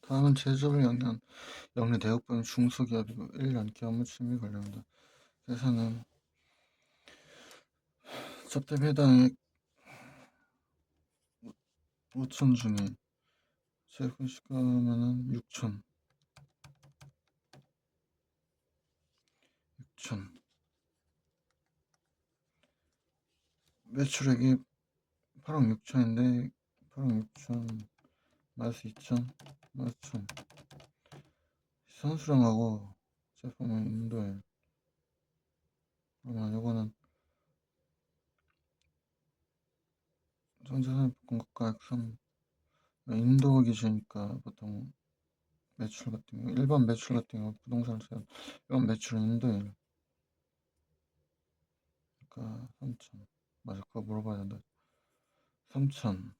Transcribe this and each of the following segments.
다음은 제조업을 영위한 영리 대업부는 중소기업이고 1년 기업무침이 관련한다. 계산은 접대비 해당액 5천 중에 세분시가면은 6천 매출액이 8억 6천인데 8억 6천 마이너스 2천 마이너스 1천 선수량하고 제품은 인도에 그러면 이거는 전자산업 공급가액 3 인도 기준이니까 보통 매출 같은 경우 일반 매출 같은 경우 부동산을 사용 일반 매출은 인도에 그러니까 3천 맞아 그거 물어봐야 된다 3천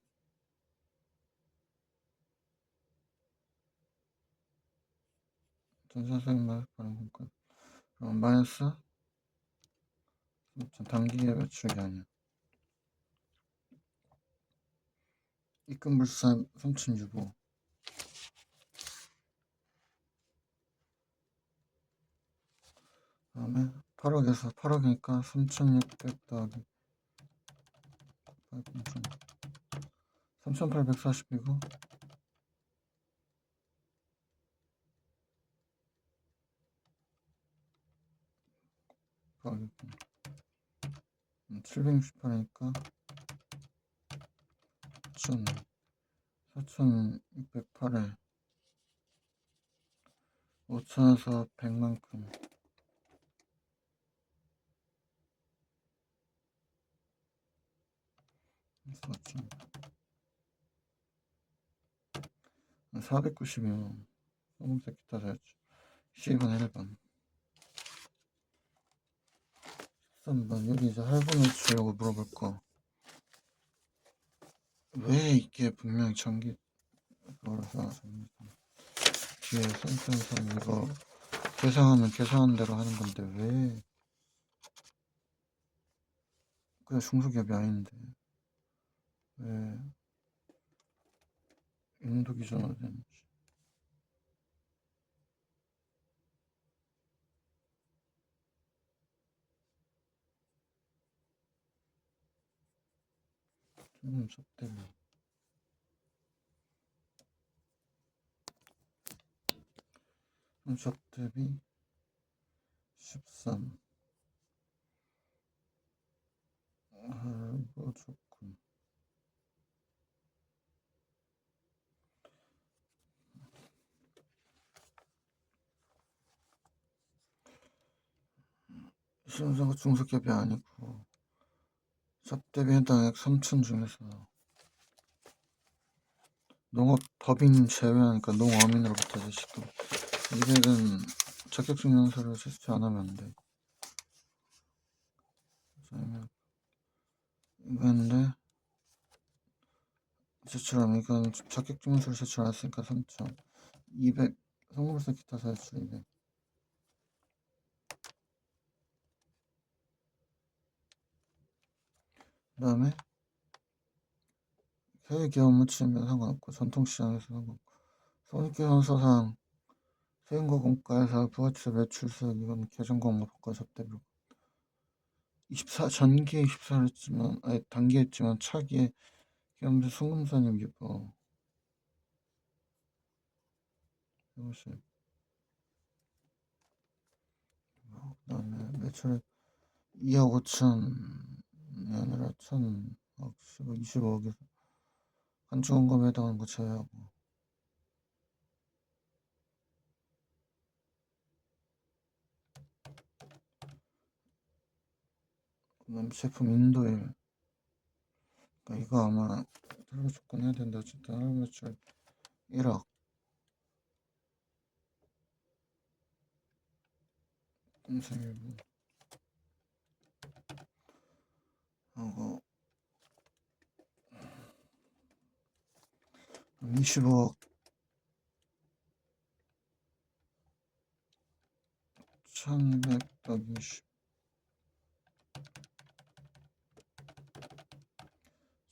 전자사용 마이너스 반응 공급 그럼 마이너스 3천 단기의 매출이 아니야 입금불산 3천 유보 다음에 8억에서 8억이니까 3,600 더하기 3,840이고 더하기 768이니까 4,608에 5천에서 100만큼 490이면 소금색 기타 자였죠 12번 1번 13번 여기 이제 할부 매출이라고 물어볼 거 왜 이게 분명히 전기 그거라서 뒤에 선생님 이거 계산하면 계산한 대로 하는 건데 왜 그냥 중소기업이 아닌데 왜 인도 기준으로 되는지 접대비 접대비 13 할부 조건 신성과 중소기업이 아니고 접대비 해당액 3천 중에서 농업 법인 제외하니까 농어민으로부터 제시금 이백은 자격증명서를 제출 안 하면 안 돼. 이건데 제출하면 이건 자격증명서를 제출 안 했으니까 3천 200 성금세 기타 사유출 200 그 다음에 해외 기업 묻히면 상관없고 전통시장에서 상관없고 손익계산서상 세금과 공과에서 부가치세 매출수익 이건 계정과목과 바꿔 접대비로 24 전기에 24를 했지만 아니 단기에 했지만 차기에 기업무사 송금사님 유보 150 그 다음에 매출액 2억 5천이 아니라 1,000억 10억 25억에서 한주원금에 해당하는 거 제외하고 그 다음 제품 인도일 그러니까 이거 아마 할부 조건 해야 된다 어쨌든 할부 매출 1억 공상일부 하고 25억 1200 더하기 20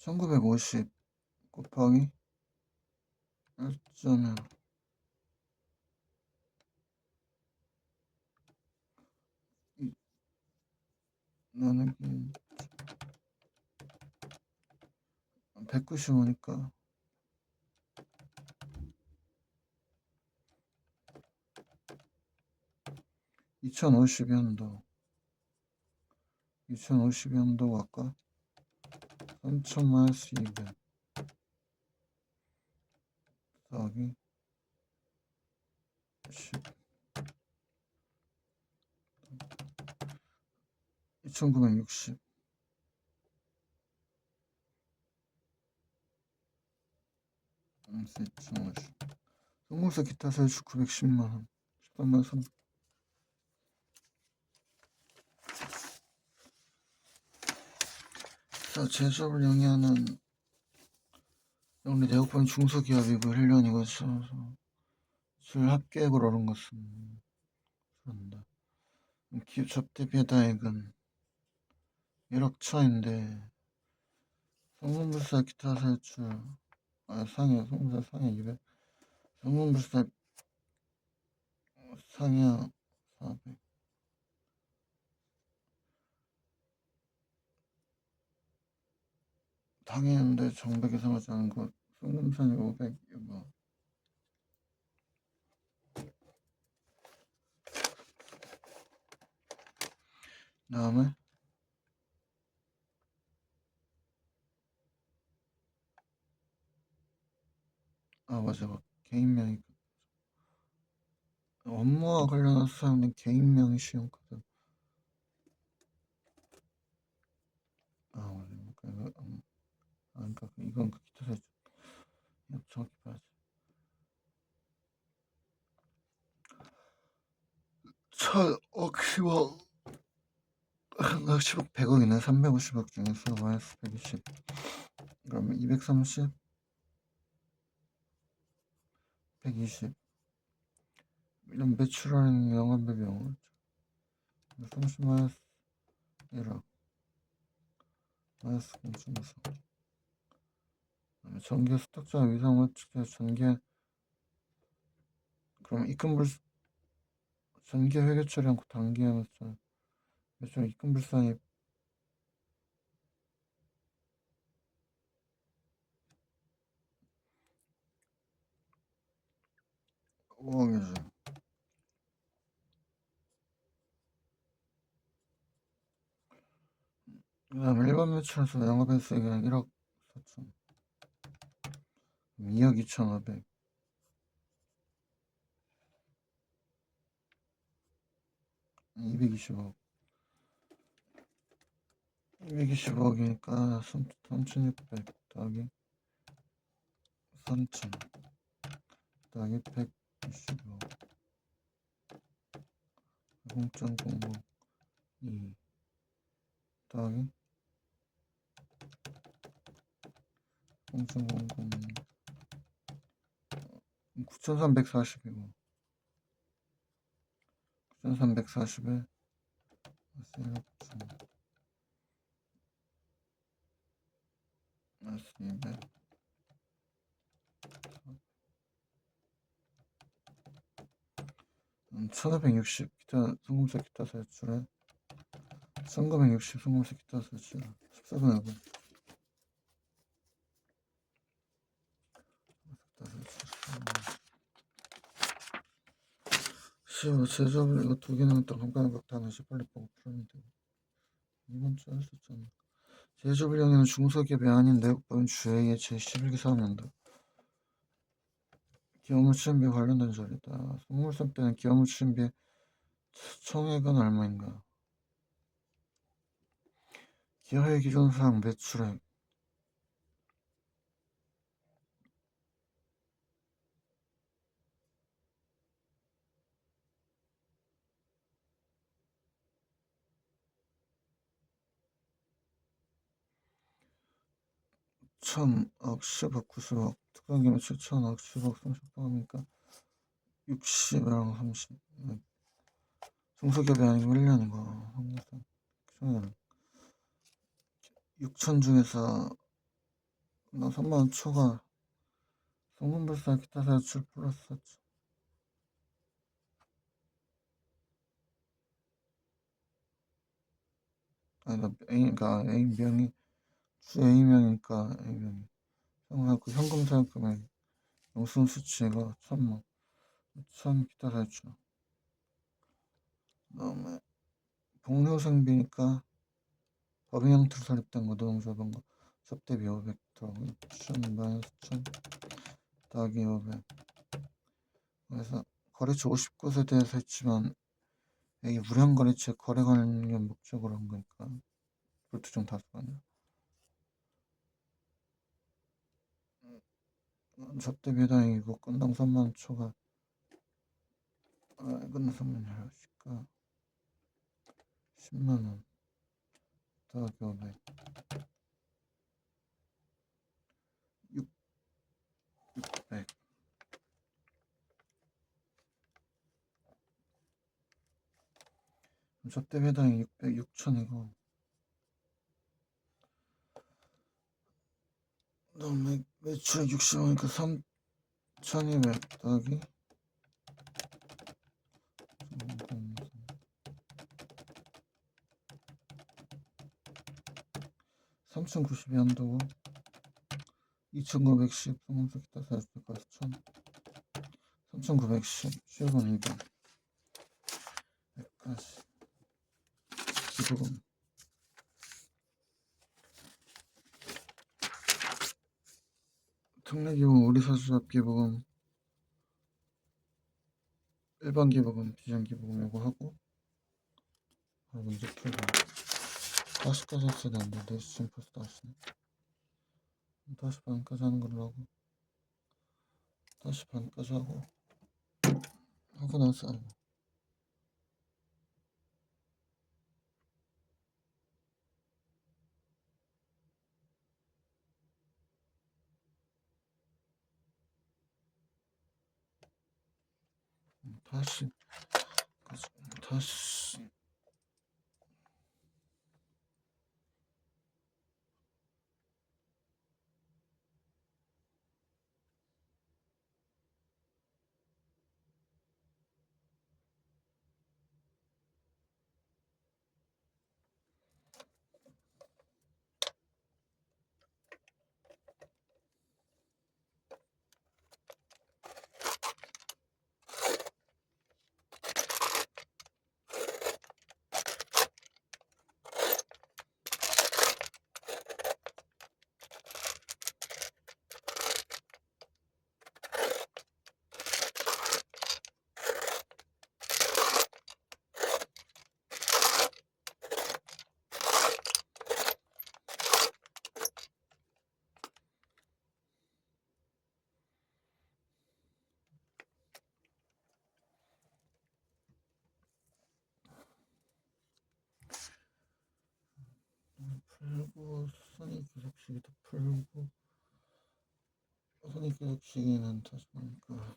1950 곱하기 1.1 나누기 195니까 2052년도 2052년도 아까 3000 마이너스 200 더하기 10 2960 2050 성공세 기타 세출 910만원 13만 3 자, 제조업을 영위하는 영리 내역본 중소기업이고 1년이고 술 합계액으로 오른 것은 그런다. 기업 접대 배당액은 1억 천인데 성분불사 기타 세출 상해 성분불사 상해 200 성분불사 상해 400 당했는데 정백 이상하지 않은 것 성분산이 500 이거 다음에 맞아 개인명의 업무와 관련해서 사용된 개인명의 신용카드 맞아 그러니까 이건 그 기타 세출 정확히 봐야지 천억 10억 10억 100억이네 350억 중에서 마이너스 120 그러면 230 120 이런 매출하는 영업의 비용을 30 마이너스 1억 마이너스 0.4 전개 수탁자 위상을 측해 전개 그럼 입금불 전개 회계 처리 않고 단기하면서 매출 입금불산이 5억이지 그 다음에 일반 매출에서 영업회수액은 1억 4천 2억 2,500 220억 220억이니까 3,600 더하기 3,000 더하기 125 0.002 더하기 0.002 9,340이고 9,340에 1,600 마이너스 200 1560 기타 송금세 기타 세출에 1960 송금세 기타 세출 14금액은 제조업을 이거 두 개는 또 간단한 것 하나씩 빨리 보고 풀면 되고 이번 주 할 수 있잖아. 제조업을 영위하는 중소기업이 아닌 내국법인 주회의 제11기 사업연도 기업무 추진비에 관련된 자리다. 송물선 때는 기업무 추진비 총액은 얼마인가? 기업의 기준사항 매출액 1,000억 10억 90억 특강기면 7,000억 10억 30억이니까 60이랑 30 중소기업이 아니고 1년이고 송물선 총액 6천 중에서 나 3만원 초과 송금불사 기타 세출 플러스 4천 아니 나 A가 A명이 주 A명이니까 A명이 상호할 그 현금 사용 금액 영수증 수치가 1,000만 5천 기타 살죠. 그다음에 복리후생비니까 법인 형태로 설립된 거 노동조합원 거 접대비 500 더하기 1,000 마이너스 1,000 더하기 500 그래서 거래처 59세대에서 했지만 이게 무량거래처 거래 관련 목적으로 한 거니까 불특정 다수가 아니라 접대 배당이고 건당 3만 초과 건당 3만 하시니까 10만원 더하기 500 600 접대 배당이 600 6천이고 그다음에 매출액 60원이니까 3,200 더하기 3,090이 한도고 2,910 성공수 기타 사실까지 3,910 7번 2번 여기까지 기부금 특례기부금 우리사주잡 기부금 일반 기부금 비전 기부금 이거 하고 바로 문제 풀고 다시까지 했어야 되는데 4시쯤 벌써 다시네 다시 반까지 하는 걸로 하고 다시 반까지 하고 나서 다시 다시 풀고 선익계속시기도 풀고 선익계속시기는 다시 보니까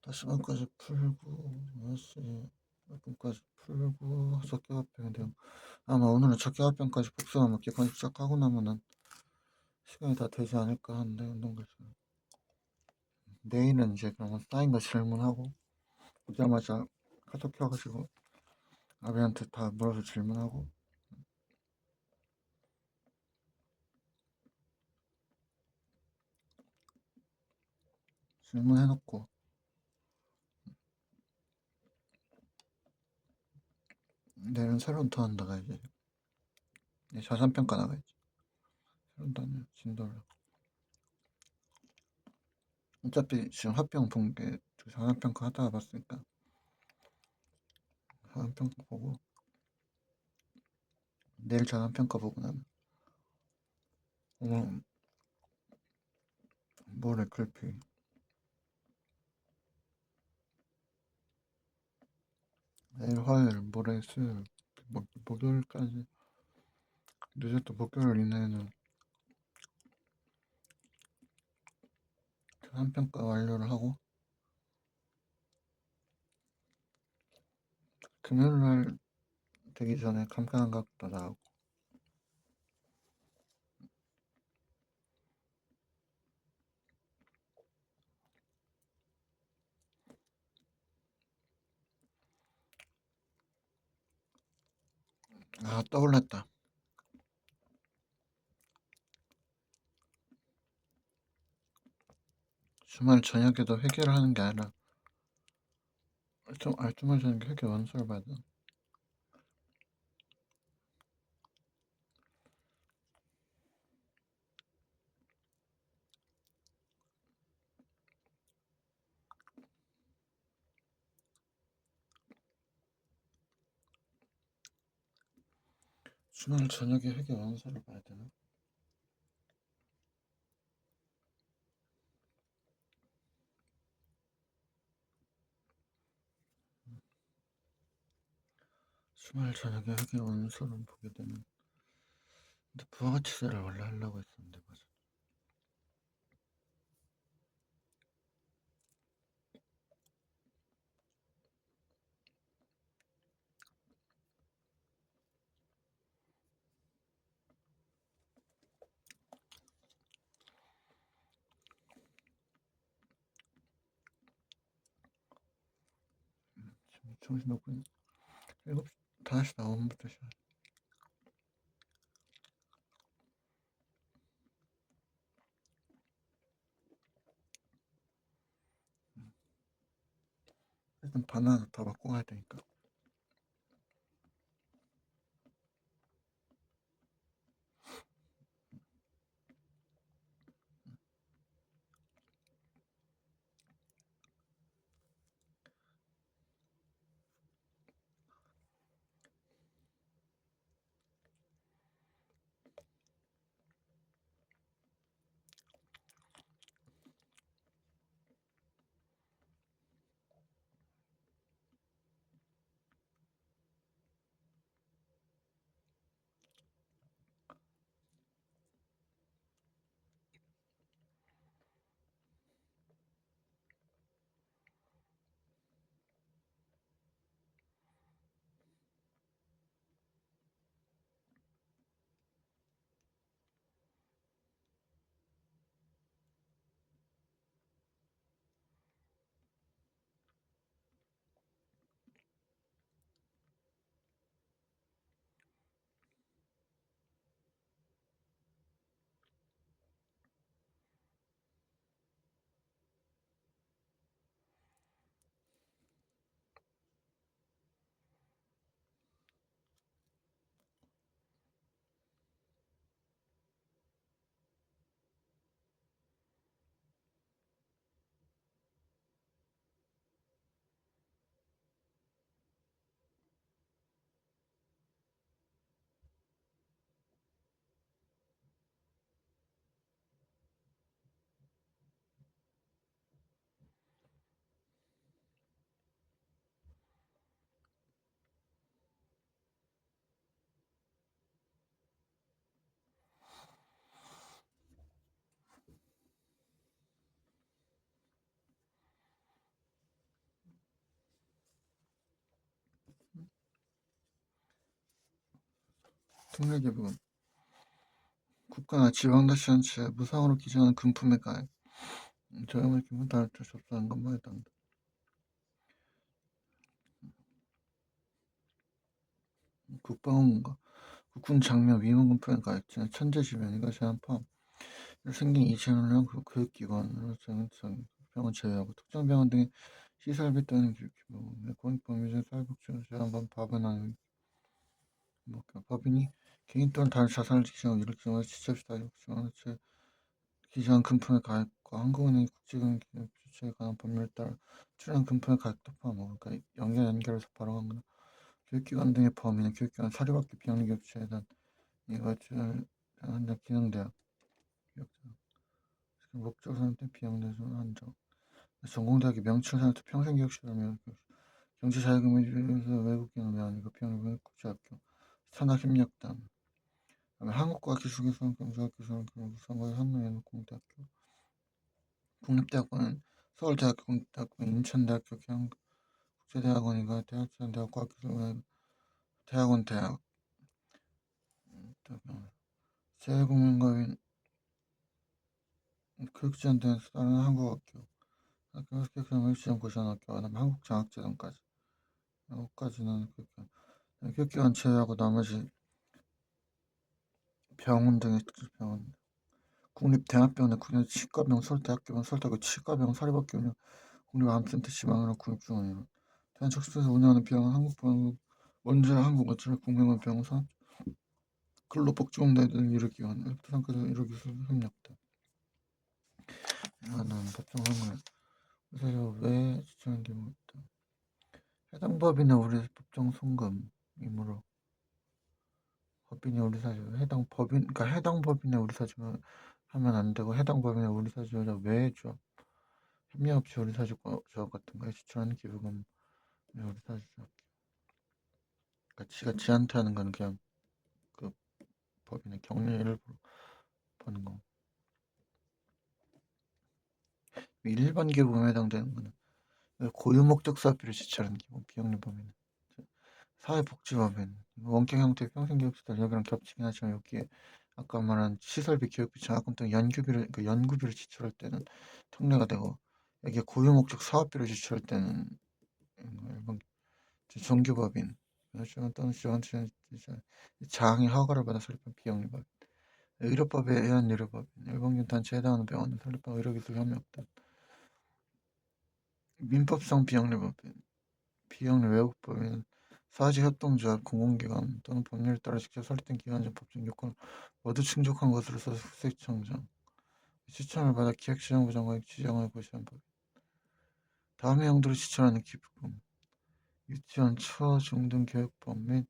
다시 반까지 풀고 다시 몇분까지 풀고 적격합병 되고 아마 오늘은 적격합병까지 복수하면 기판 시작하고 나면은 시간이 다 되지 않을까 하는데 운동가에서 내일은 이제 그러면 쌓인 거 질문하고 오자마자 카톡 켜가지고 아비한테 다 물어서 질문하고 질문해놓고 내일은 새로운 턴 나가야지 자산평가 나가야지 새로운 턴 진도를 어차피 지금 합병 본게 자산평가 하다가 봤으니까 자산평가 보고 내일 자산평가 보고 나면 오늘 모레 글피 내일 화요일 모레 수요일 목요일까지 늦어도 목요일 이내에는 자산평가 완료를 하고 금요일날 되기 전에 감가상각도 나오고 아, 떠올랐다. 주말 저녁에도 회계를 하는 게 아니라 주말 저녁에 회계 원서를 봐야 돼. 주말 저녁에 회계 원서를 봐야 되나? 주말 저녁에 회계 원서를 보게 되면 근데 부가가치세를 원래 하려고 했었는데 맞아. 지금 정신없고 7시 5시 나오면부터 시작. 일단 바나나 다 먹고 가야 되니까. 통일기부금 국가나 지방자치단체에 무상으로 기증하는 금품의 가액 저렴한 기분 다를 때 접수하는 것만 해당한다. 국방원과 국군 장려 위문금품의 가액제는 천재지변이가 제한 포함 생긴 이체훈련 교육기관으로 정했던 병원 제외하고 특정 병원 등의 시설비 또는 교육기관 공익범위자 사회복지를 제한한 법은 아니고 법인이 개인 또는 다른 자산을 지정하고 이를 경우에 지체없이 다육지원을 기재한 금품의 가액과 한국은행 국제금융 기업 주체에 관한 법률에 따라 출연 금품의 가액도 포함하고 그러니까 연결해서 발행한 거나 교육기관 등의 범위는 교육기관 사립학교 비영리교육체에 대한 이것을 한자 기능대학 목적사는 때 비영대에서 한정 전공대학의 명칭을 평생교육시설이며 경제자유금융에서 외국인을 위한 이거 비영리 국제학교 산학협력단 한국과학기술기술 경제학기술 경상과의 한국에는 공대학교 국립대학원은 서울대학교 국립대학원 인천대학교 국제대학원이가 대학교대학 과학기술 대학원 대학 재외국민과의 교육지원대에서 따르는 한국학교 학교에서 지원 고시원학교 그다음에 한국장학재단까지 여기까지는 교육기관 제외하고 나머지 병원 등의 특수병원, 국립대학병원에 국립치과병원, 서울대학교병원, 서울대학교 치과병원, 사립학교병원, 국립암센터 지방의료 국립중앙의료, 대한척수에서 운영하는 병원, 한국병원, 원자력 한국어처럼 국민병원, 근로복지공단 등 의료기관, 일부상까지 의료기술 협력 등. 이거는 법정선거에 그래서 왜 지정한 경우 있다. 해당 법인은 우리 법정송금이므로 법인이 우리 사주 해당 법인 그러니까 해당 법인에 우리 사주면 하면 안 되고 해당 법인에 우리 사주자 외의 조합 협력 없이 우리 사주 조합 같은 거에 지출하는 기부금 우리 사주 조합. 그러니까 지가 지한테 하는 건 그냥 그 법인의 경리 일부로 버는 거. 일반 기부금에 해당되는 거는 고유 목적 사업비를 지출하는 기부 비용료 범위는 사회복지법인 원격 형태 평생교육시설 여기랑 겹치긴 하지만 여기에 아까 말한 시설비, 교육비, 장학금 등 연구비를 그러니까 연구비를 지출할 때는 특례가 되고 여기에 고유 목적 사업비를 지출할 때는 일반 정규법인 또는 장의 허가를 받아 설립한 비영리 법인 의료법에 의한 의료법인 일반균 단체에 해당하는 병원은 설립한 의료기술 협력 등 민법상 비영리 법인 비영리 외국법인 사지협동조합 공공기관 또는 법률에 따라 직접 설립된 기관적 법정 요건을 모두 충족한 것으로서 국세청장 추천을 받아 기획시장부 장관이 지정을 고시한 법. 다음의 용도로 지출하는 기부금 유치원, 초, 중등 교육법 및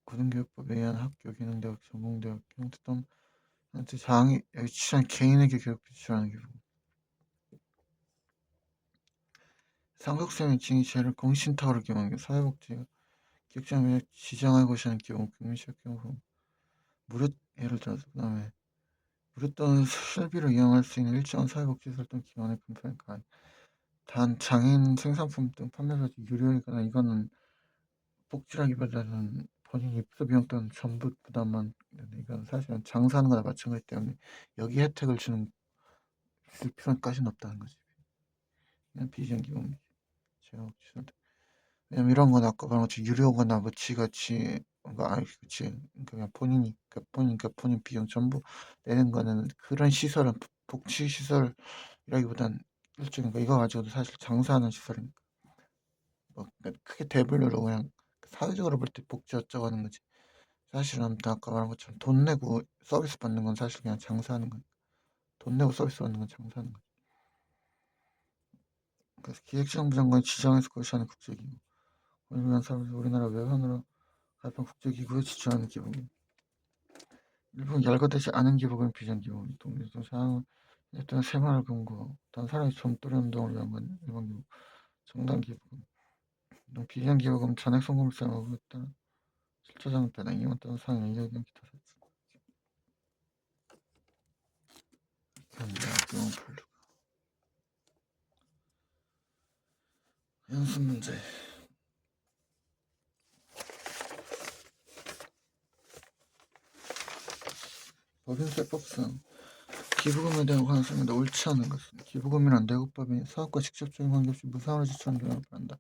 고등교육법에 의한 학교, 기능대학, 전공대학 형태 또는 형태 장애 여기 취한 개인에게 교육비 지출하는 기부금. 상속세 및 징의 제를 공신탁으로 기용하는 경우 사회복지 기획장에 지정하고 시하는 경우 국민시각 경우 무료 예를 들어서 그 다음에 무료 또는 실비로 이용할 수 있는 일정한 사회복지시설 또는 기관의 분포에 가한 단 장애인 생산품 등 판매사 유료이거나 이거는 복지라기보다는 본인 입소 비용 또는 전부 부담만 이건 사실은 장사하는 거나 마찬가지 때문에 여기 혜택을 줄 필요까지는 없다는 거지. 그냥 비정기금 제가 복지시설 왜냐면 이런 건 아까 말한 것처럼 유료거나 뭐 지같이 뭔가 그치 그러니까 그냥 본인 비용 전부 내는 거는 그런 시설은 복지 시설이라기보단 일종의 이거 가지고도 사실 장사하는 시설이니까 뭐 그러니까 크게 대분류로 그냥 사회적으로 볼 때 복지 어쩌고 하는 거지 사실은 아까 말한 것처럼 돈 내고 서비스 받는 건 사실 그냥 장사하는 거니까 돈 내고 서비스 받는 건 장사하는 거지. 그래서 기획시장부 장관이 지정해서 고시하는 국제기구 우리나라 외환으로 가입한 국제기구에 지출하는 기부금 일본 열거되지 않은 기부금 비정기부금 독립성 사항은 일단 새마을 금고 다른 사람이 좀또리 운동을 위한 건 일반 기부 정당 기부금 비정 기부금 잔액 송금을 사용하고 있다는 실제장 배당 이용 또는 사용 이익은 기타 사치 기부금 분류 연습 문제 법인세법상 기부금에 대한 관습니다. 옳지 않은 것은 기부금이란 내국법인 사업과 직접적인 관계없이 무상으로 지출하는 경우를 말한다.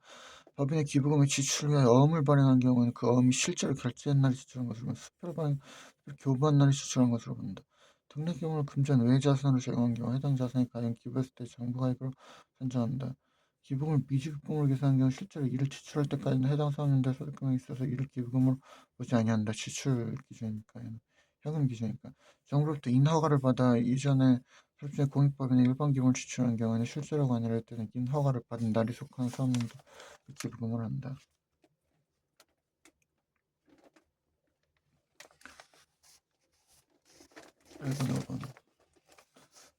법인의 기부금의 지출을 위하여 어음을 발행한 경우에는 그 어음이 실제로 결제한 날에 지출한 것으로 수표를 교부한 날에 지출한 것으로 본다. 특례 경우를 금지한 외자산으로 제공한 경우 해당 자산이 가령 기부했을 때 장부가액으로 산정한다. 기부금을 미지급금으로 계산한 경우 실제로 이를 지출할 때까지는 해당 사업연대 소득금액이 있어서 이를 기부금으로 보지 아니한다. 지출 기준이니까 현금 기준이니까 정부로부터 인허가를 받아 이전에 설정의 공익법인의 일반 기부금을 지출한 경우에는 실제로가 아니라 할 때는 인허가를 받은 날이 속한 사업연도 기부금을 한다.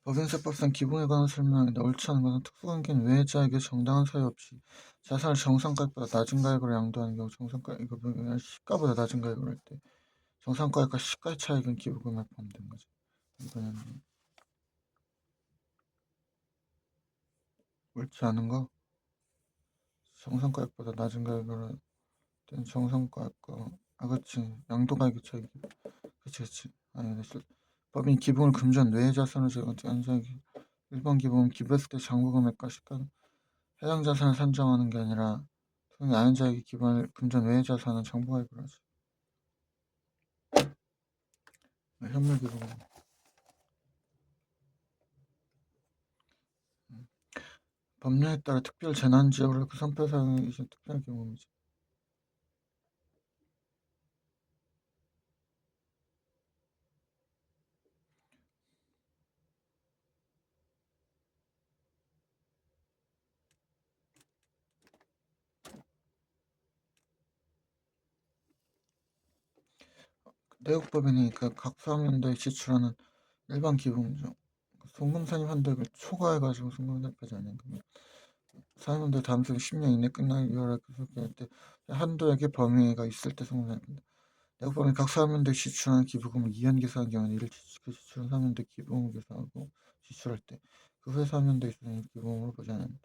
법인세법상 기부금에 관한 설명인데 옳지 않은 것은 특수관계인 외자에게 정당한 사유 없이 자산을 정상가액보다 낮은 가액으로 양도하는 경우 정상가액 이거 시가보다 낮은 가액으로 할 때 정상가액과 시가의 차익은 기부금에 포함된 거죠. 이거는 옳지 않은 거 정상가액보다 낮은 가액으로 할 때는 정상가액과 그치 양도가액의 차익 그치 아니 법인 기부금을 금지한 외자산을 제공한 일반 기부금 기부했을 때 장부금액과 시가 해당 자산을 산정하는 게 아니라 소송이 아닌 자에게 기반을 금전 외의 자산은 장부가입을 하지. 현물 기부. 법령에 따라 특별 재난 지역으로 그 선표 사용이 이제 특별 경우이지. 내국법이니까 각 사업연도에 지출하는 일반 기부금죠. 송금 산입 한도액을 초과해가지고 송금 산입하지 않는 사업연도 다음 주 10년 이내 끝날 유효할 그속할 때 한도액의 범위가 있을 때 송금 산입한다. 내국법은 각 사업연도에 지출하는 기부금을 2년 계산한 경우는 이를 그 지출한 사업연도에 기부금을 계산하고 지출할 때 그 후에 사업연도에 있어서 기부금으로 보지 않는다.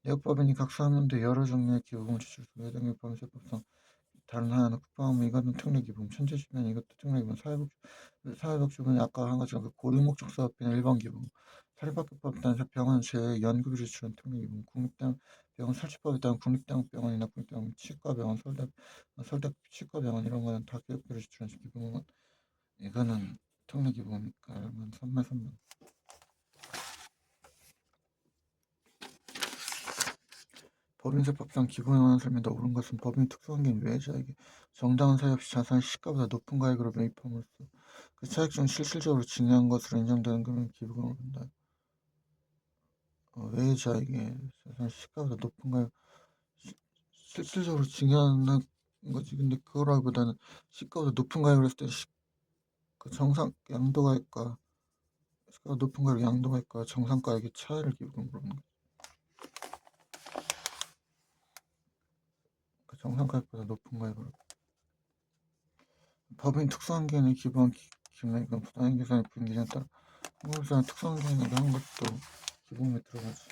내국법인이 각 사업연도에 여러 종류의 기부금을 지출 수 해당 법률세법상 다른 하나는 국방부 이거는 특례기금, 천재지변 이것도 특례기금, 사회복지부는 아까 한 것처럼 그 고유목적 사업비나 일반 기금, 사립학교법에 따른 병원 제외 연구비 지출은 특례기금, 국립대학 병원 설치법에 따른 국립대학병원이나 국립대학 치과병원, 서울대 치과병원 이런 거는 다 교육비를 지출한 기금은 이거는 특례기금이니까 그러면 3만 3만. 법인세법상 기부행하는 설명도 옳은 것은 법인이 특수한 게 외자에게 정당한 사유 없이 자산을 시가보다 높은 가액으로 매입함으로써 그 차익 중 실질적으로 증여한 것으로 인정되는 금액 기부금을 본다. 외자에게 자산을 시가보다 높은 가액 실질적으로 증여하는 거지. 근데 그거라기보다는 시가보다 높은 가액을 했을 때 그 정상 양도가액과 시가보다 높은 가액 양도가액과 정상가액의 차이를 기부금으로 보는 거지. 그 정상가액보다 높은 가액으로. 법인 특수한계는 기본 금액은 부당한 계산의 분기에 따라 한국에서는 특수한계획을 한 것도 기본에 들어가지.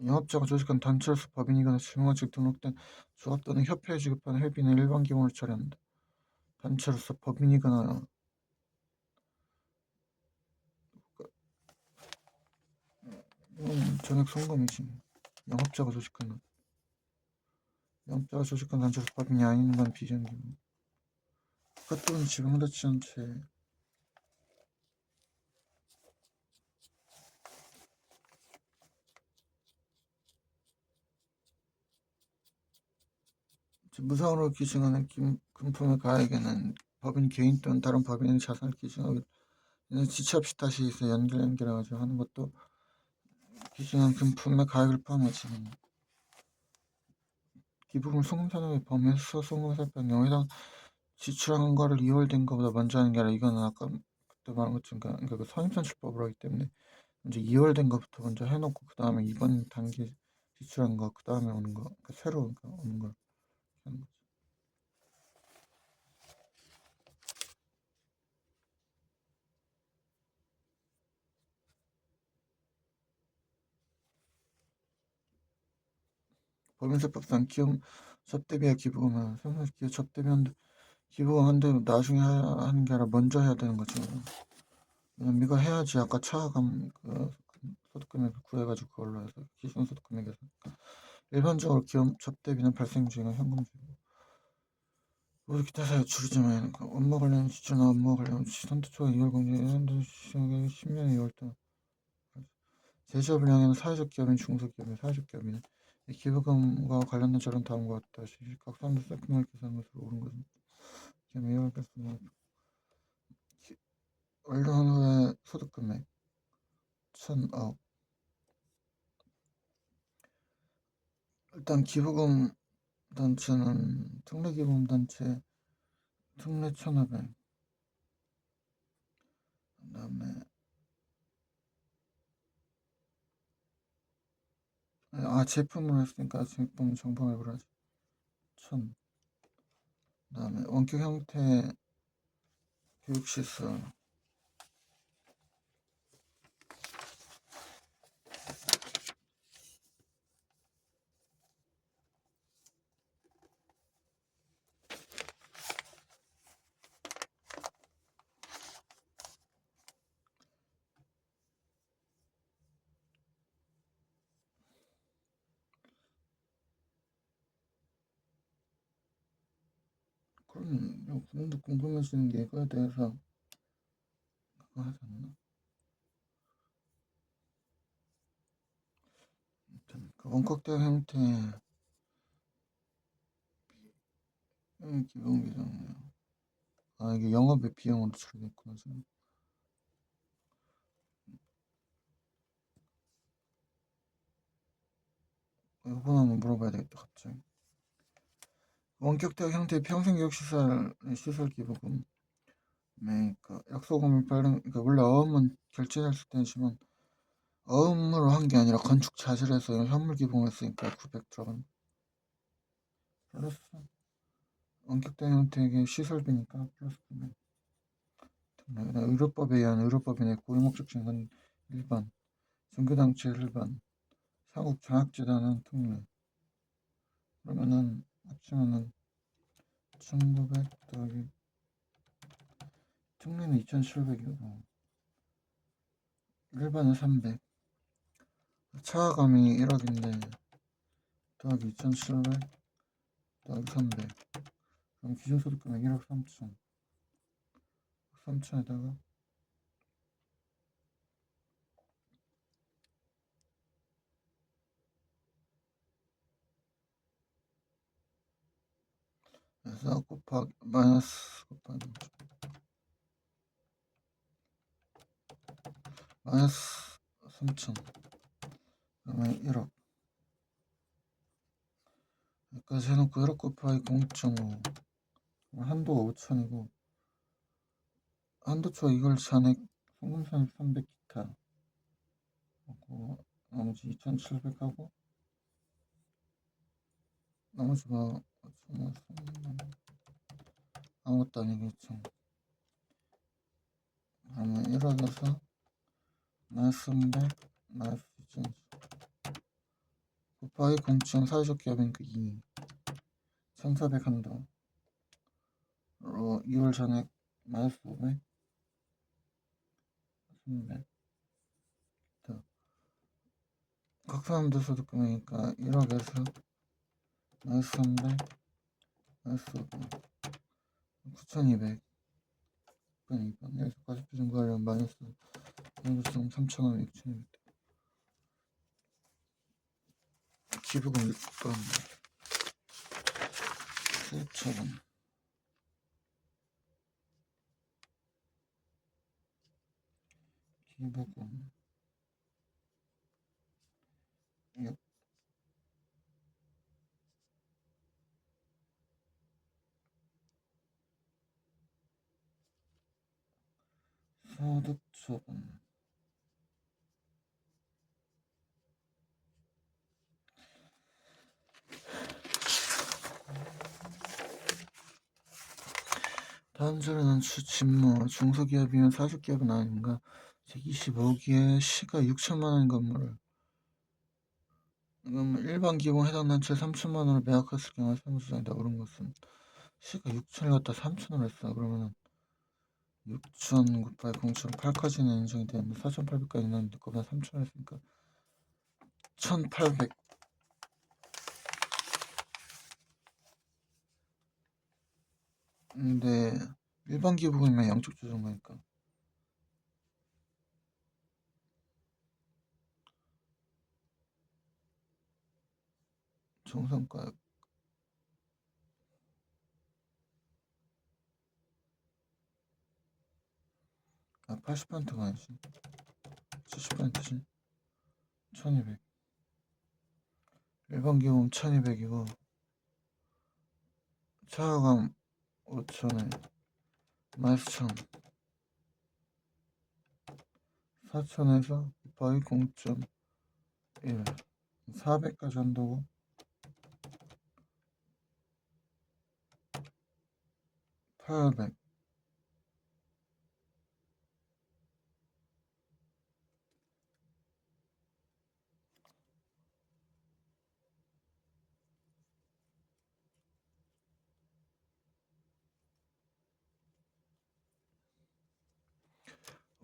영업자가 조직한 단체로서 법인이거나 지명한 즉 등록된 조합 또는 협회에 지급하는 회비는 일반 기본으로 처리한다. 단체로서 법인이거나 전액 송금이지. 영업자가 조직한 단체로서 법인이 아닌 건 비정기본. 국가 또는 지방자치단체 무상으로 기증하는 금품의 가액에는 법인 개인 또는 다른 법인의 자산을 기증하고 지체 없이 다시 있어 연결해가지고 하는 것도 기증한 금품의 가액을 포함하지. 기부금 송금사용의 범위에서 송금 살펴본 경우 해당 지출한 거를 2월 된 거보다 먼저 하는 게 아니라 이거는 아까 그때 말한 것처럼 그러니까 그 선입선출법으로 하기 때문에 먼저 2월 된 거부터 먼저 해놓고 그 다음에 이번 단계 지출한 거 그 다음에 오는 거 그러니까 새로 오는 걸 하는 거지. 법인세법상 기업 접대비와 기부금은 선순 기업 접대비한데 기부금 한데 나중에 하는 게 아니라 먼저 해야 되는 거죠. 왜냐면 이거 해야지 아까 차감 그 소득금액 구해가지고 그걸로 해서 기준소득금액에서 일반적으로 기업 접대비는 발생 중에 현금주고 모두 기타 사유 줄이지만 업무 관련 지출이나 업무 관련 선택초과 2월 공제 현재 시행에 10년의 2월달 제조업을 향하는 사회적 기업인 중소기업인 사회적 기업인 기부금과 관련된 자료는 다음과 같다. 각 사람들 세팅을 계산한 것으로 옳은 것은 기업 이월께서 완료한 후에 소득금액 1,000억 일단 기부금 단체는 특례기부금 단체 특례 1,500 그다음에 제품으로 했으니까 제품 정품액으로 하지 1,000 그다음에 원격 형태 교육시설 그럼 그런데 궁금해지는 게 이거에 대해서 그거 하지 않나? 아무튼 그 원격대 형태의 기본 규정이요. 아, 이게 영업의 비용으로 처리됐구나 지금. 이번 한번 물어봐야 되겠다 갑자기. 원격대 형태의 평생교육시설 기부금. 그러니까 약소금을 발행, 그러니까 원래 어음은 결제했을 때지만 어음으로 한 게 아니라 건축 자질에서 현물 기부금을 쓰니까 900 들어간. 플러스 원격대 형태의 시설비니까 플러스 900. 의료법에 의한 의료법에 내 고유목적증은 일반, 종교단체 일반, 사국 장학재단은 특례. 그러면은 합치면은 1900 더하기 특례는 2700이고 일반은 300. 차감이 1억인데 더하기 2700 더하기 300. 그럼 기준소득금액 1억 3천. 3천에다가 그래서 곱하기 마이너스 곱하기 마이너스 3천. 그러면 1억. 여기까지 해놓고 1억 곱하기 0.5. 한도가 5천이고 한도초 이걸 잔액 송금산입 300 기타 하고 나머지 2700하고 나머지 뭐 아무것도 아니겠죠. 그러면 1억에서 마이너스 300 마이너스 2000 곱하기 0.4 사회적 기업이니까 2 1400 한다. 2월 잔액 마이너스 500 300 각 사람들 소득금액이니까 1억에서 마이너스 300 마이너스 500 9200 2번 여기서 과세표 증가하려면 마이너스 연구성 3,000원 6,200 기부금 6번 수처분 기부금 6 소득처분 다음 자료는 주진모 중소기업이면 사주기업은 아닌가. 제25기에 시가 6천만원인 건물을 일반 기본 해당 단체 3천만원을 매각했을 경우 세무조정이다. 오른 것은 시가 6천을 갖다 3천을 했어. 그러면은 6천 곱하기 0.8까지는 인정이 되는데 4,800까지 있는데 그보다 3천을 했으니까 1,800. 근데 일반 기부금이면 양쪽 조정 거니까 정상가 80%가 아니지 70%지 1200 일반 기부금 1200이고 차가감 5천에 마이너스 1000 4천에서 곱하기 0.1 400까지 한다고 800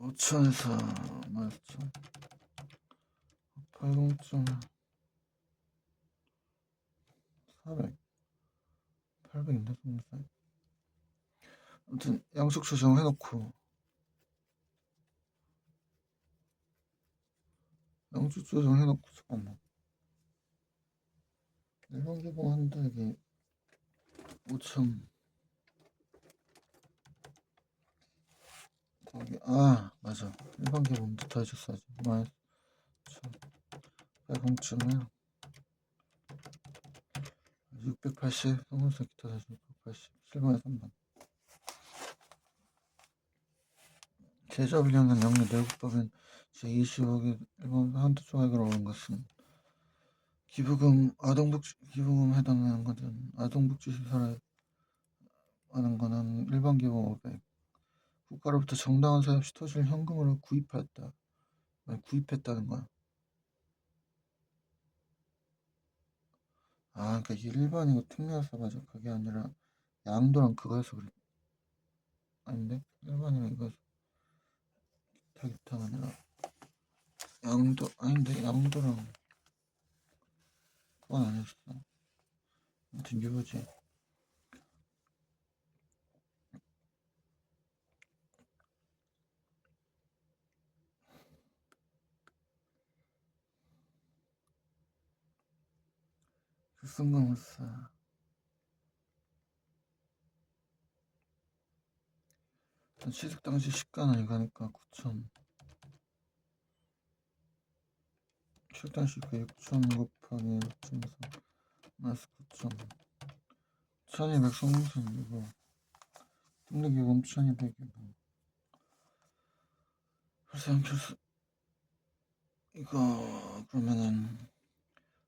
5천에서 마이너스 1000 곱하기 0.400 800인데 24 아무튼 양식 조정해놓고 잠깐만. 일반 기본 한 달에 5천 더하기 맞아. 일반 기본부터 다 해줬어야지. 마이너스 1,100쯤에 680 성분수 기타 다시 680 7번에 3번. 제자불량은 영리 내국법인 제25기 일본 한두 조각으로 오른 것은 기부금 기부금 해당하는 것은 아동복지시설에 하는 거는 일반 기본 500 국가로부터 정당한 사유 없이 토지를 현금으로 구입했다는 거야. 그러니까 이게 일반이고 특례여서 맞아. 그게 아니라 양도랑 그거여서 그래. 아닌데? 일반이랑 이거 기타가 아니라 양도 아닌데 양도랑 그건 아니었어. 아무튼 유효지. 급승금을사 취득 당시 시가는 이거니까 9천. 취득 당시 그 6천 곱하기 6.4 마이너스 9천 1200 성공선이고 등록기금 1200이고 발생표수 이거 그러면은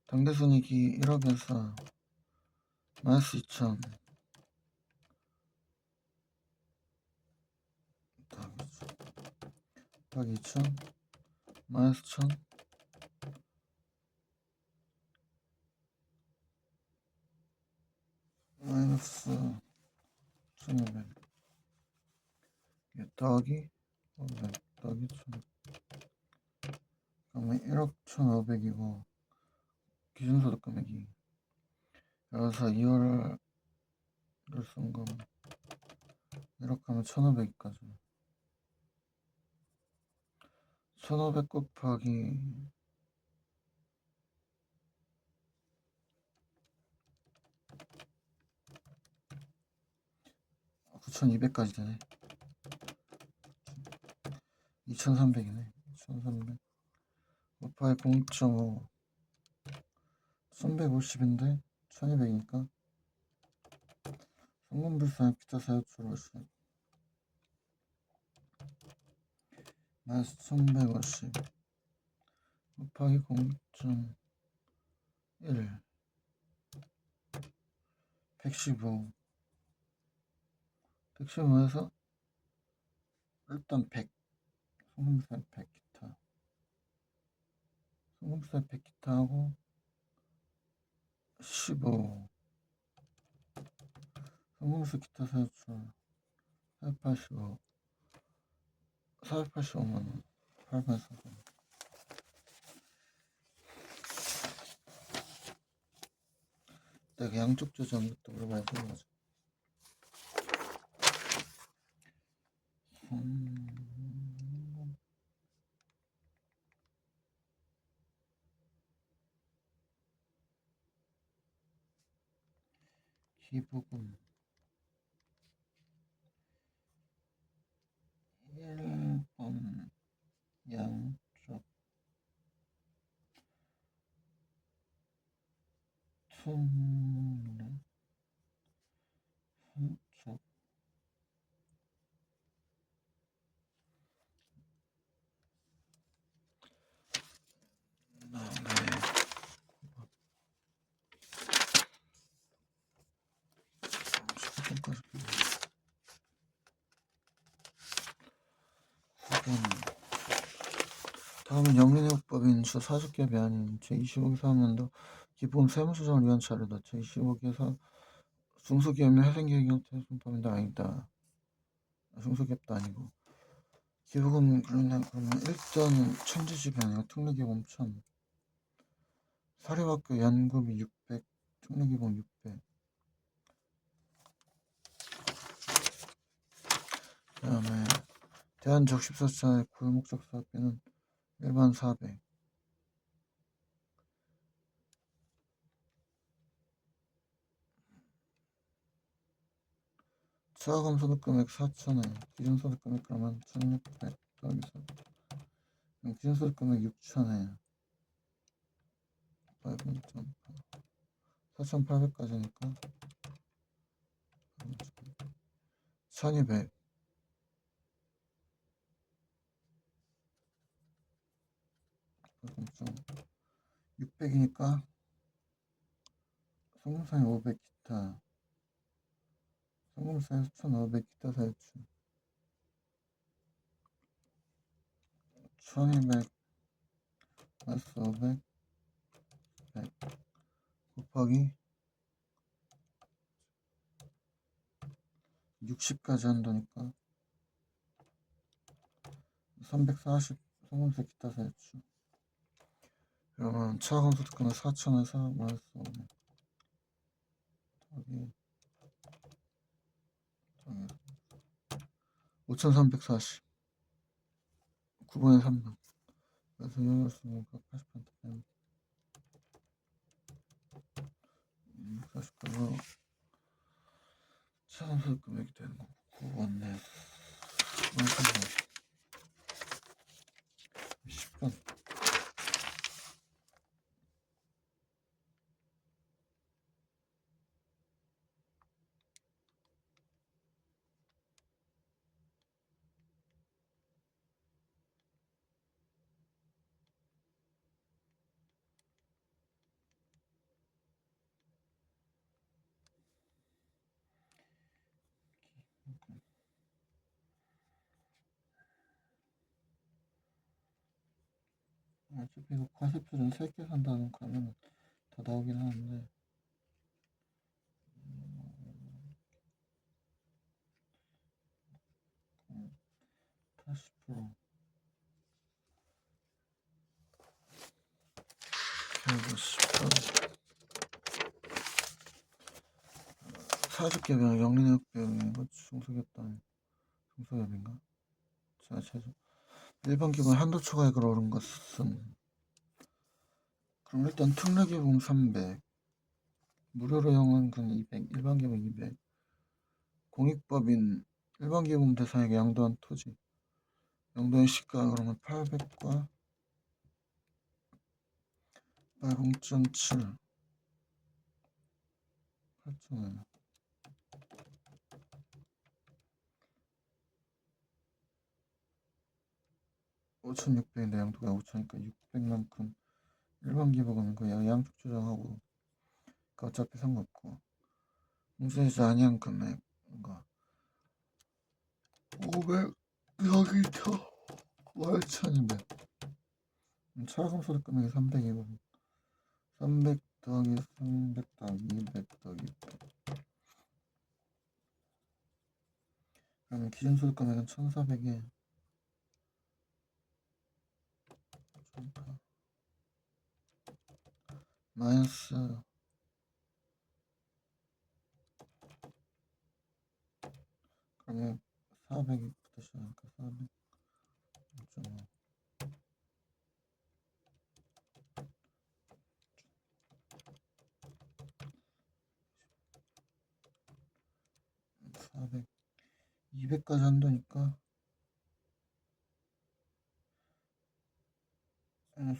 당대손익이 1억에서 마이너스 2천 더하기 2천 마이너스 1000 마이너스 1200 더하기 500 더하기 1000 그러면 1억 1500이고 기준소득 금액이 그래서 2월을 쓴 거 1억 하면 1500까지 1500 곱하기 9200까지 되네. 2300이네. 2300 곱하기 0.5 1150인데 1200이니까 성분불상 기타 사유출 50 마이너스 1150 곱하기 0.1 115 115에서 일단 100 성분불상 100 기타 성분불상 100 기타하고 15 성분불상 기타 사유출 485 485만원 8,400 내가 양쪽 조정 것도 물어봐야 되는 거죠. 기부금 1번 양쪽 투문의 한쪽 다음은 영리내역법인 저40개 아닌 제25기 사업년도 기부금 세무조정을 위한 자료다. 제25기에서 중소기업의 회생계획형 손법인데 아니다. 중소기업도 아니고 기부금 그러면 일단 천지지변이고 특례기금 1000 사립학교 연금이 600 특례기금 600 대한적십사차의 고유목적 사업비는 일반 400. 차감 소득금액 4,000원, 기준소득금액 그러면 1,600 더하기 4. 기준소득금액 6,000원. 4,800까지니까 1,200. 600이니까 송금상에 500 기타. 송금상에 1,500 기타 사유출. 1,200 마이너스 500 100 곱하기 60까지 한다니까 340 송금세 기타 사유출. 그러면 차감소득금은 4,000에서 마이너스 500 더하기 5,340 9분의 3분. 그래서 여기를 쓰면 180% 빼면 140%로 차감소득 금액이 되는 거고 9번네 10분. 어차피 이거 과세표준 3개 산다는 거 하면 더 나오긴 하는데 80% 150% 40개면 영리내역비용이 중소기업단 중소기업인가? 자 최종 일반 기본 한도 초과액으로 오른 것은 그럼 일단 특례기본 300 무료로 영원금 200 일반 기본 200 공익법인 일반 기본 대상에게 양도한 토지 양도한 시가 그러면 800과 0.7 8,000원 5,600인데 양도가 5,000이니까 600만큼 일반 기본은 그 양쪽 조정하고 그 어차피 상관없고 문제이자 아니한 금액 뭔가 500 여기 쳐 1,200 차감소득 금액이 300이고 300 더하기 300 더하기 200 더하기 600 그러면 기준소득 금액은 1,400에 마이너스 그러면 400부터 시작하니까 400 5.5 400 200까지 한다니까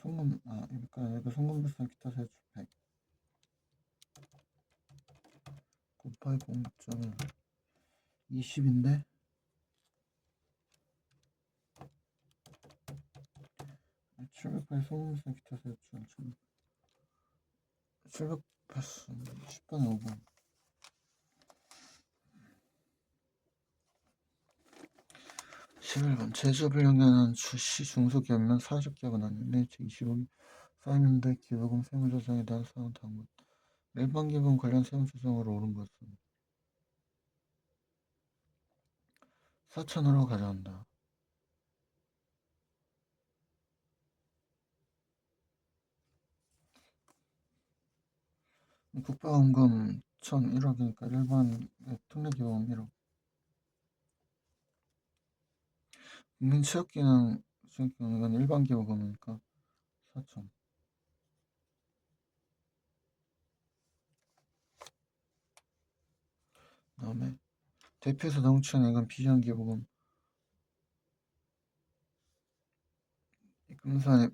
송금 200까지 이거 송금 비싼 기타 세출 100 곱하기 0.1 20인데 700까지 송금 비싼 기타 세출 700 패스 10분의 5분 11번 제조업을 영위하는 주시 중소기업이면 사직기업은 아닌데 제25기 사임인데 기부금 세무조정에 대한 사항 다음 것 일반 기본 관련 세무조정으로 오른 것은 4,000으로 가져간다. 국가원금 1,001억이니까 일반 특례기본 1억 국민체육기능 이건 일반 기부금이니까 4천. 그다음에 대표에서 농촌 이건 비전 기부금. 금산에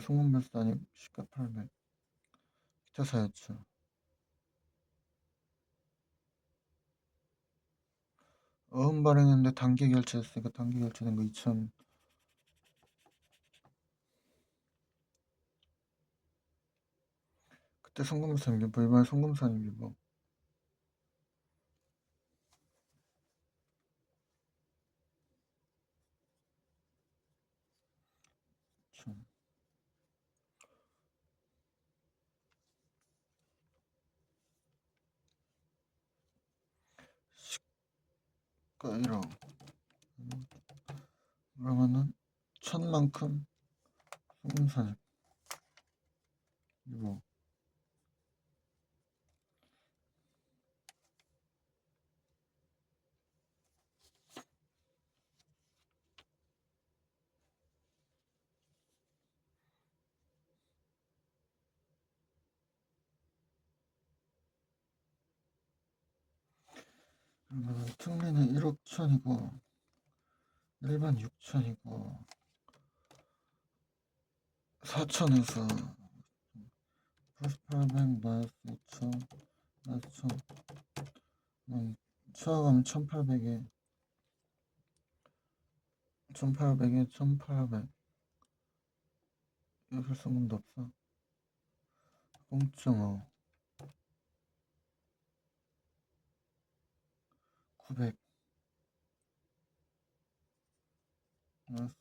송금별산이 시가 800. 기타 사유출. 어음 발행했는데 단기 결제했으니까 단기 결제된 거 2천. 그때 송금산 일부 이번에 송금산 일부. 천. 시가 1억. 그러면은 천만큼 송금산 일부. 그러면 특례는 1억 천이고 일반 6천이고 4천에서 플러스 800 마이너스 2천 마이너스 1천 추가하면 1800에 1800에 1800 여기 송금도 없어. 0.5 900 마이너스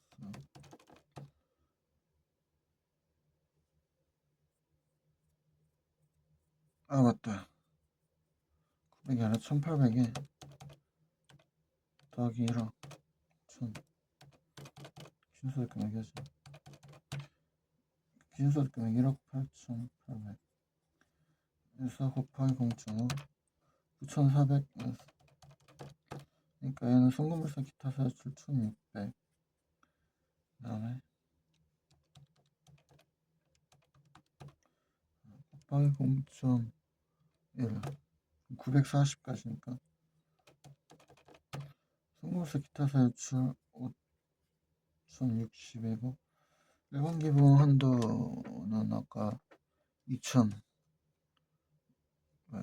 아 맞다 900이 아니라 1800에 더하기 1억 1000 기준소득 금액이지. 기준소득 금액 1억 8800 에서 곱하기 0.5 9400 그러니까 얘는 송금물세 기타 사유출 1600 그 다음에 곱하기 0.1 940까지니까 송금물세 기타 사유출 5060이고 일반 기본 한도는 아까 2000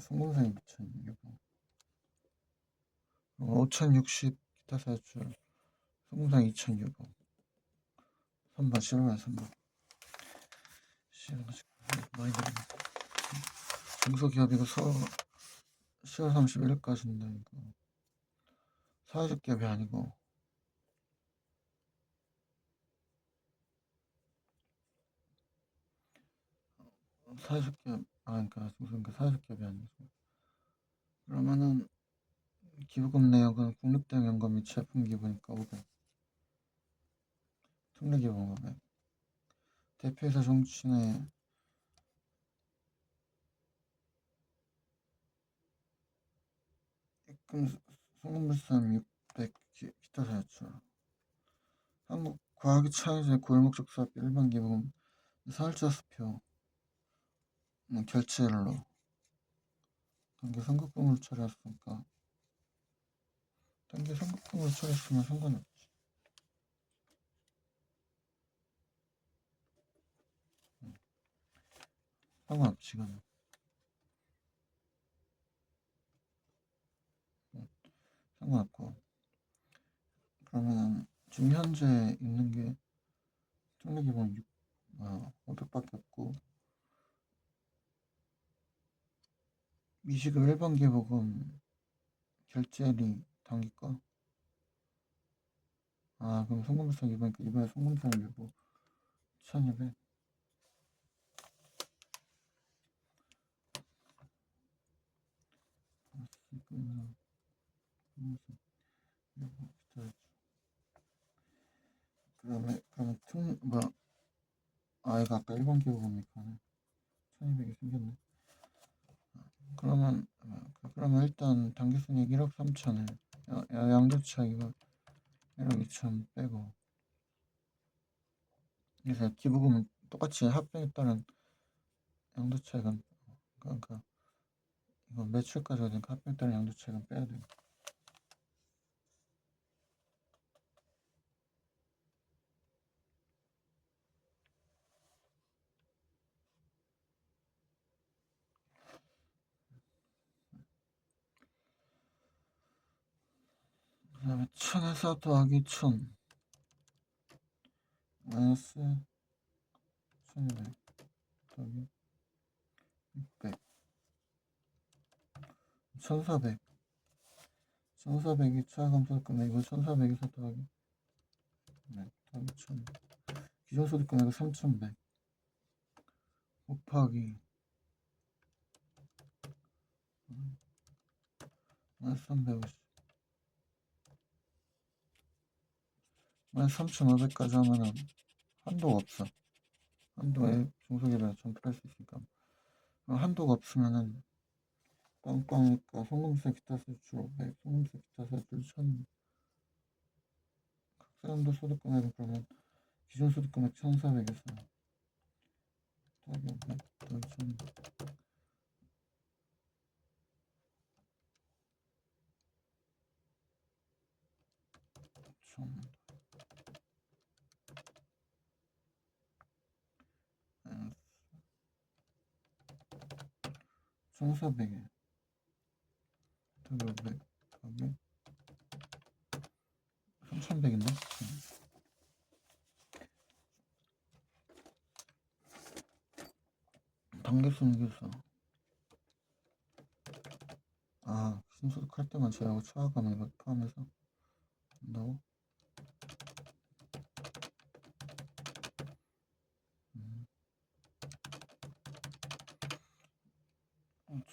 송금세 2000이고 5060 기타 사유출 송금세 2000이고 3번 실ver 3번 많이 들었네. 중소기업이고 10월 31일까지인데 이거 사회적 기업이 아니고 사회적 기업 그러니까 중소기업 사회적 기업이 아니고 그러면은 기부금 내역은 국립대연금 및 제품기부니까 500 특례기부 500 대표이사 정치인의 입금 송금물산 600 기타 사유출 한국과학기차이제 고유목적 사업 일반 기부금 사활자 수표 결제일로 단기 선급금을 처리했으니까 단기 선급금을 처리했으면 상관이 없지. 상관없지 이거는. 상관없고 그러면 지금 현재 있는 게 특례기본 500밖에 없고 미시급 일반 기부금 결제일이 단기 거. 그럼 송금세 이번에 송금세 일부 1200 그러면 이거 아까 일반 기부금이니까 1200이 생겼네. 그러면 일단 단기순이익 1억 3천에 양도차 이거 1억 2천 빼고, 그래서 기부금은 똑같이 합병에 따른 양도차익은, 그러니까 이거 매출까지 되니까 합병에 따른 양도차익은 빼야 돼요. 그 다음에 1000에서 더하기 1000 마이너스 1200 더하기 600 1400 1400이 차감 소득금액이고 1400에서 더하기 더하기 1000 기존 소득금액은 3100 곱하기 마이너스 350 마이너스 3500까지 하면은 한도가 없어. 한도에 중소기업에 전폐할 수 있으니까. 한도가 없으면은 빵빵이니까 송금세 기타 세출 500 송금세 기타 세출 1000 각사연도 소득금액은 그러면 기존 소득금액 1400에서 더하기 500 더하기 1000 1400에 더하기 500 더하기 3100인데? 단계수는 이겨서 신소득 할 때만 제하고 추가감을 이거 포함해서 한다고?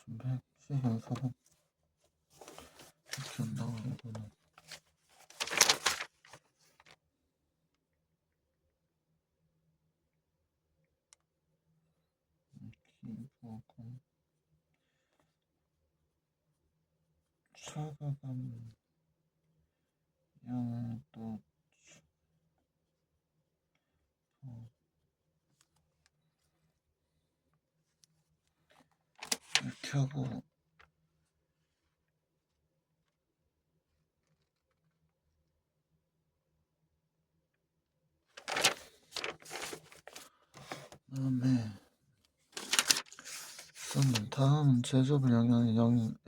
1100 시간 4번 이렇게 한다고 이거는 기부금 추가감 양도 이렇게 하고 다음은 제조업을 영위하는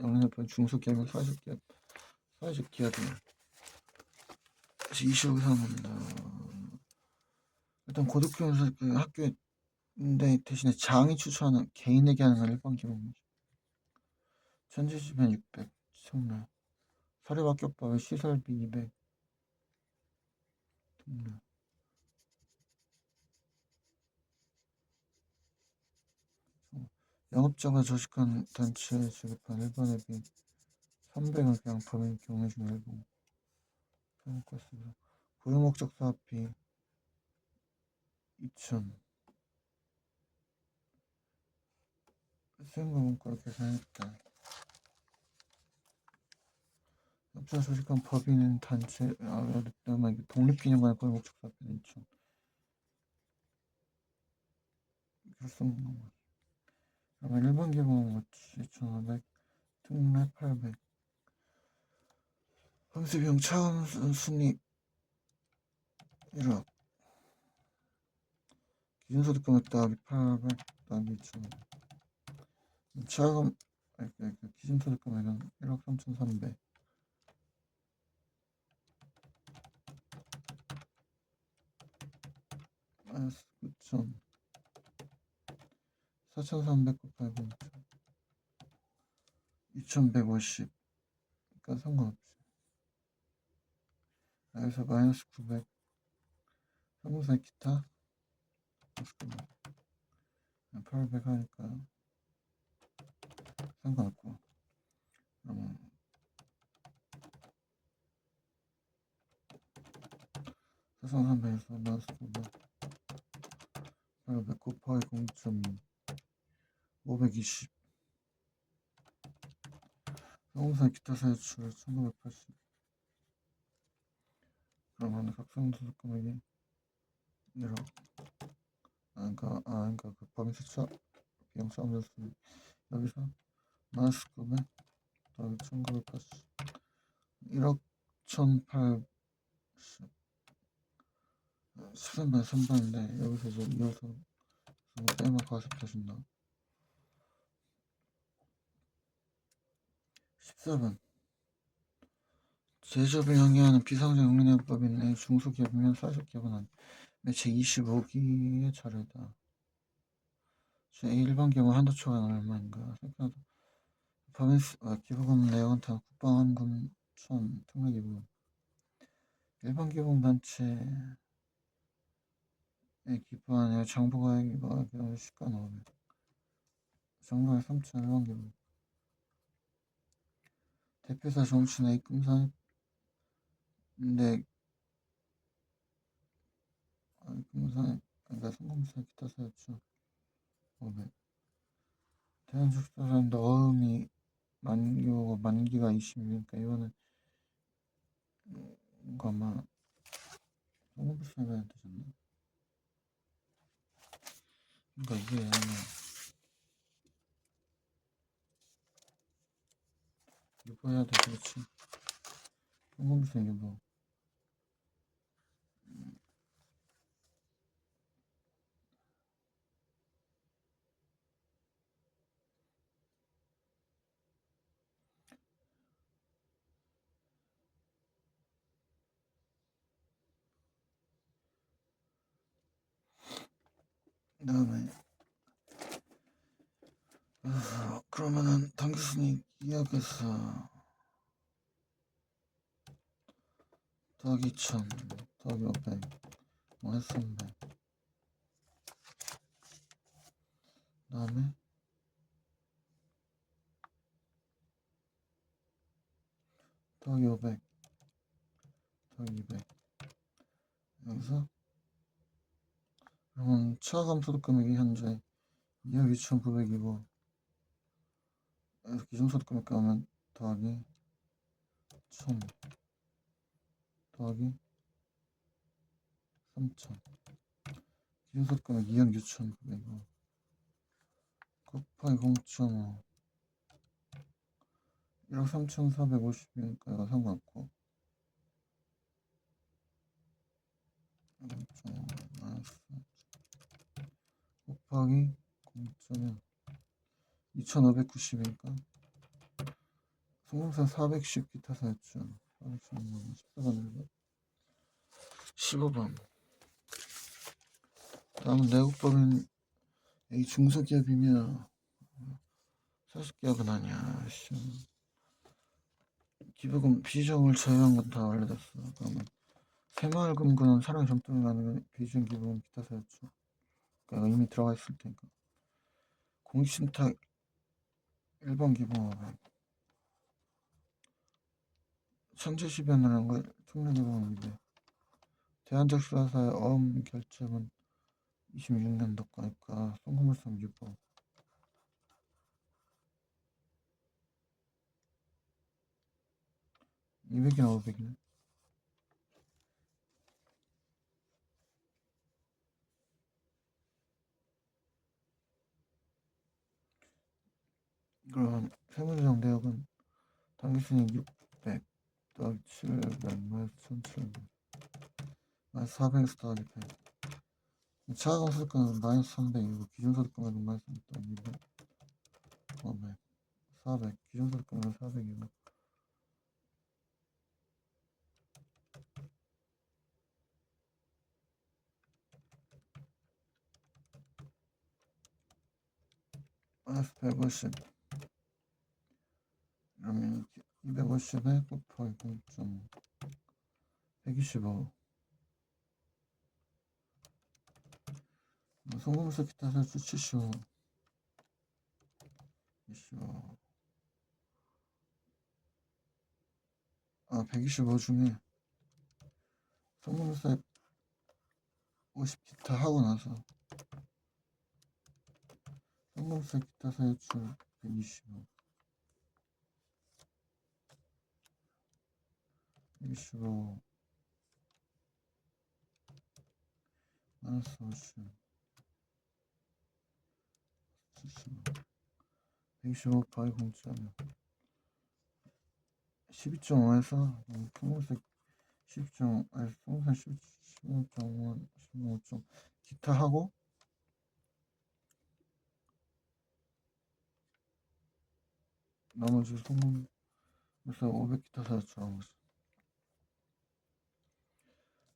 영연해본 중소기업인 사회적 기업이 20억 이상입니다. 일단 고등교육에서 그 학교인데 대신에 장이 추천하는 개인에게 하는 건 일반 기업입니다. 천지지변 600 청라 사립학교법의 시설비 200 청라 영업자가 조직한 단체에 지급한 일반 앱이 300을 그냥 범인 경우 중 일부 사용했습니다. 고유목적 사업비 2000 수행과 원가를 계산했다. 업자 조직한 법인은 단체 독립기념관의 고유목적 사업비는 2000 결승 그러면 일반 기본 워치 2500 특례 800 황수비용 차음 순익 1억 기준소득금액 더하기 800 더하기 2000 차금 기준소득금액은 1억 3300 마이너스 9000 4300 곱하기 2150 그러니까 상관없지. 여기서 마이너스 900 상공사 기타 800 하니까 상관없고 그러면 4300에서 마이너스 900 800 곱하기 0.2 520 상공사 기타 사유출 1980 그러면 각성소득 금액이 1억. 그러니까 그 범위수차 비용 싸움졌으니 여기서 마이너스 900 더하기 1980 1억 1810 13번 3번인데 여기서 이제 이어서 떼면 과습하신다. 14번 제조업을 영위하는 비상장 영리내법인 A 중소기업이면 사실기업은 한 매체 25기의 차례다. A 일반 기업은 한도 초과는 얼마인가? 기부금 내역은 다 국방원금 천 특례기부금. 일반 기부금 단체에 기부하여 정부가액과 시가 500. 정부가 3천 일반 기부금. 대표사 정치나 입금사인데 입금사인 그러니까 성공사 기타 사였죠. 500. 대한축소사인데 어음이 만기고 만기가 20일이니까 이거는 이거 아마 성공사가 해야 되잖아. 그러니까 이게 아마 유보해야 돼. 그렇지. 성공사 유보. 그 다음에 그러면은 당기순이익 2억에서 더하기 2천 더하기 500 마이너스 300 그 다음에 더하기 500 더하기 200 여기서 그러면 차감소득 금액이 현재 2억 2,900이고 여기서 기준소득 금액 가면 더하기 1,000 더하기 3,000 기준소득 금액 2억 6,900이고 곱하기 0.5 1억 3,450이니까 이거 상관없고 0.5 마이너스 곱하기 0.1 2,590이니까 성공사 410 기타 사였죠. 410만 14번 1번 15번 다음은 내국법인 A 중소기업이며 사실기업은 아니야. 기부금 비정을 제외한 건 다 알려졌어. 그러면 새마을금고는 사랑 점통이 가는 비정 기부금 기타 사였죠. 그러니까 이미 들어가 있을 테니까. 공신탁 1번 기부금 천재시변이라는 걸 특례기부금 200 대한적수사사의 어음 결정은 26년도 거니까 송금물성 유보 200이나 500이네. 그러면 세무조정 내역은 당기순이익 600 더하기 700 마이너스 1700 마이너스 400에서 더하기 100 차가공소득금은 마이너스 300이고 기준소득금은 마이너스 200 500 400 기준소득금은 400이고 마이너스 150 그러면 250에 곱하기 0.5 125 송금소 기타 살수 75 25 125 중에 송금소 50 기타 하고 나서 송금소 기타 사유출 125 125 마이너스 50 125 파이 공짜면 12.5에서 풍물색 12.5 아니 풍물색 15.5 15점 기타 하고 나머지 소문 그래서 500 기타 사였죠.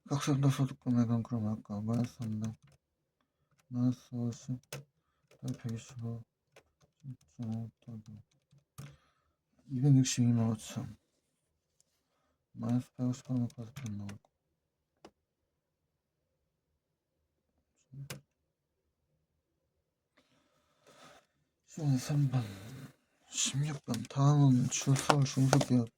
각색도 소득 금액은 그럼 아까 마이너스 300 마이너스 50 125 10.5 262만 5천 마이너스 150하면 과세표 나오고 3번 16번 다음은 서울 중소기업이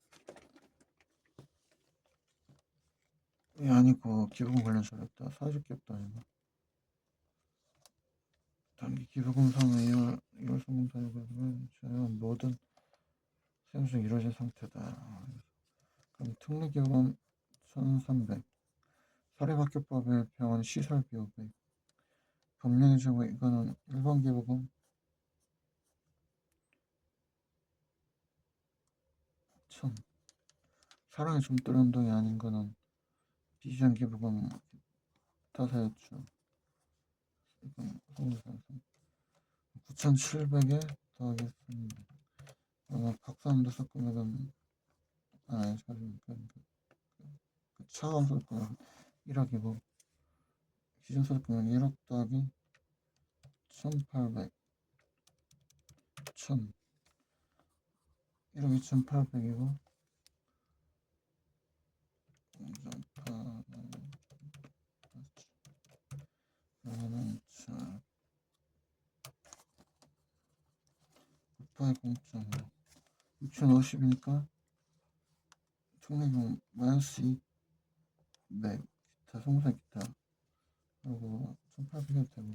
아니고 기부금 관련 서류였다. 사실기업도 아니고 단기 기부금 상의 2월 성공사유는 저는 모든 세무 중 이루어진 상태다. 그럼 특례기부금 1300 사립학교법에 병원 시설비 500 법령의 경우 이거는 일반 기부금 1000 사랑의 좀돌 운동이 아닌 거는 비시장 기부금 타사였죠. 이건 9,700에 더하겠습니다. 박사님도 섞으면 차감 소득금액 1억이고 기준 소득금액 1억 더하기 1,800 1,000 1억 2,800이고 그러면은 자 곱하기 0.5 6,050이니까 총액은 마이너스 200 기타 송사 기타 그리고 1,800 해도 되고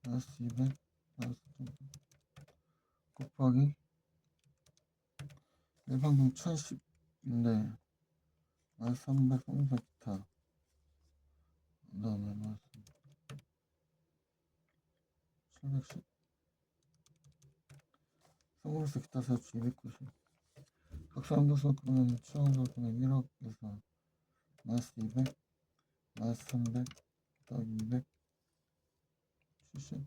마이너스 200 마이너스 1,800 곱하기 일반금 1,010인데 마이너스 300 송사 기타 그 다음에 마이너스 710 성공수 기타 세치 290 각사함도서 그러면 추정서 금액 1억에서 마이너스 200 마이너스 300 더하기 200 70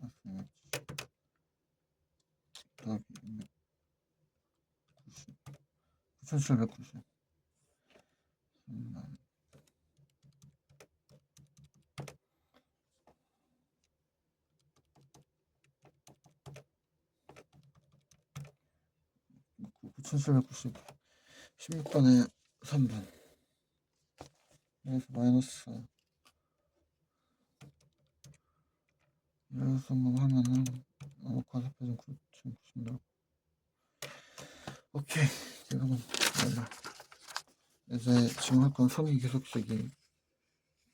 마이너스 270 더하기 290 9,790 9,790 16번에 3번 여기서 마이너스 여기서 하면은 과세표 좀 9,090 오케이 지금은 몰라 이제 지금 할 건 선의 계속쓰기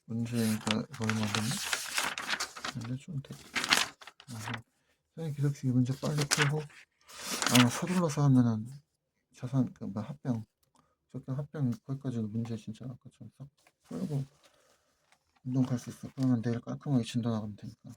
문제가 이거 얼마 됐나? 근데 좀 돼. 선의 계속쓰기 문제 빨리 풀고 서둘러서 하면은 자산 뭐 합병 적격 합병 거기까지도 문제 진짜 아까처럼 싹 풀고 운동 갈 수 있어. 그러면 내일 깔끔하게 진도 나가면 되니까.